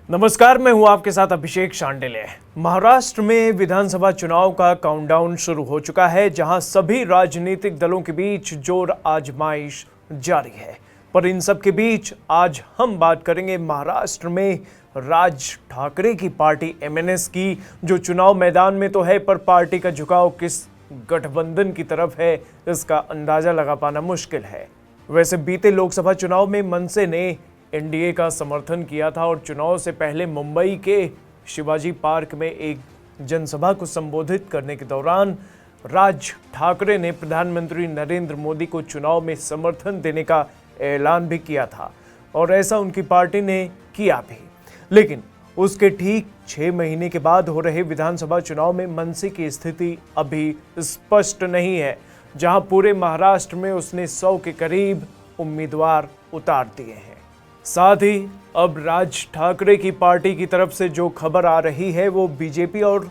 नमस्कार, मैं हूं आपके साथ अभिषेक शांडिल्य। महाराष्ट्र में विधानसभा चुनाव का काउंटडाउन शुरू हो चुका है, जहां सभी राजनीतिक दलों के बीच जोर आजमाइश जारी है। पर इन सब के बीच आज हम बात करेंगे महाराष्ट्र में राज ठाकरे की पार्टी एमएनएस की, जो चुनाव मैदान में तो है पर पार्टी का झुकाव किस गठबंधन की तरफ है, इसका अंदाजा लगा पाना मुश्किल है। वैसे बीते लोकसभा चुनाव में मनसे ने एनडीए का समर्थन किया था और चुनाव से पहले मुंबई के शिवाजी पार्क में एक जनसभा को संबोधित करने के दौरान राज ठाकरे ने प्रधानमंत्री नरेंद्र मोदी को चुनाव में समर्थन देने का ऐलान भी किया था और ऐसा उनकी पार्टी ने किया भी। लेकिन उसके ठीक 6 महीने के बाद हो रहे विधानसभा चुनाव में मनसे की स्थिति अभी स्पष्ट नहीं है, जहां पूरे महाराष्ट्र में उसने 100 के करीब उम्मीदवार उतार दिए हैं। साथ ही अब राज ठाकरे की पार्टी की तरफ से जो खबर आ रही है वो बीजेपी और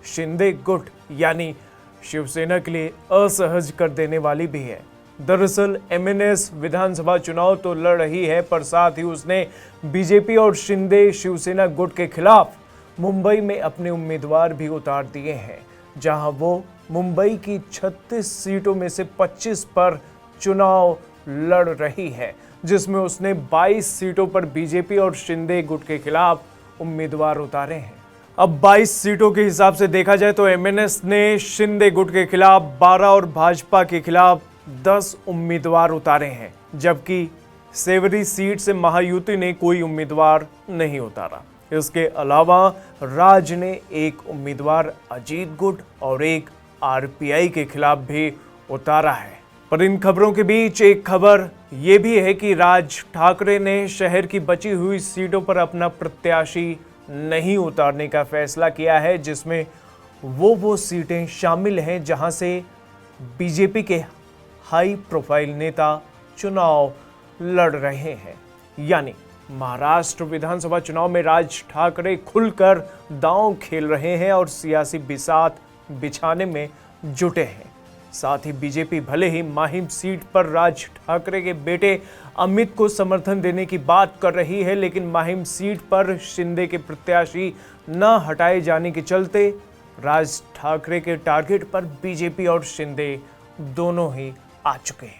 शिंदे गुट यानी शिवसेना के लिए असहज कर देने वाली भी है। दरअसल एमएनएस विधानसभा चुनाव तो लड़ रही है, पर साथ ही उसने बीजेपी और शिंदे शिवसेना गुट के खिलाफ मुंबई में अपने उम्मीदवार भी उतार दिए हैं, जहां वो मुंबई की 36 सीटों में से 25 पर चुनाव लड़ रही है, जिसमें उसने 22 सीटों पर बीजेपी और शिंदे गुट के खिलाफ उम्मीदवार उतारे हैं। अब 22 सीटों के हिसाब से देखा जाए तो एमएनएस ने शिंदे गुट के खिलाफ 12 और भाजपा के खिलाफ 10 उम्मीदवार उतारे हैं, जबकि सेवरी सीट से महायुति ने कोई उम्मीदवार नहीं उतारा। इसके अलावा राज ने एक उम्मीदवार अजीत गुट और एक आरपीआई के खिलाफ भी उतारा है। पर इन खबरों के बीच एक खबर ये भी है कि राज ठाकरे ने शहर की बची हुई सीटों पर अपना प्रत्याशी नहीं उतारने का फैसला किया है, जिसमें वो सीटें शामिल हैं जहां से बीजेपी के हाई प्रोफाइल नेता चुनाव लड़ रहे हैं। यानी महाराष्ट्र विधानसभा चुनाव में राज ठाकरे खुलकर दांव खेल रहे हैं और सियासी बिसात बिछाने में जुटे हैं। साथ ही बीजेपी भले ही माहिम सीट पर राज ठाकरे के बेटे अमित को समर्थन देने की बात कर रही है, लेकिन माहिम सीट पर शिंदे के प्रत्याशी न हटाए जाने के चलते राज ठाकरे के टारगेट पर बीजेपी और शिंदे दोनों ही आ चुके हैं।